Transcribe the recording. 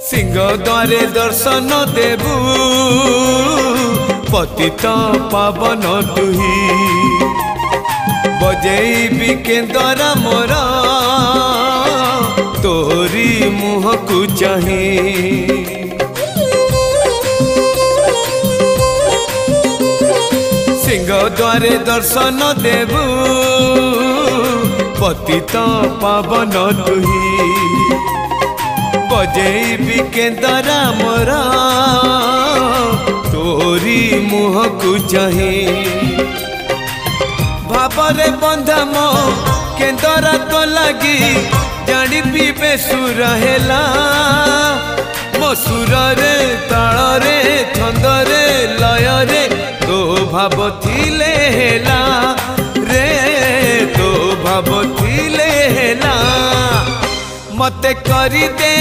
सिंह द्वारे दर्शन देबू पतित पावन तुही बजेबी केंद्र मोर तोरी मुह को चाही सिंह द्वारे दर्शन देबू पतित पावन तुही बजेबी केंद्र मोर तोरी मुह को चाही भावरे बंधा मो केंद्र तो लगी जानी पीबे सुर हेला मो सुर रे ताल रे छंद रे लय रे तो भाव थिले हेला रे तो भाव थिले हेला मते करी दे।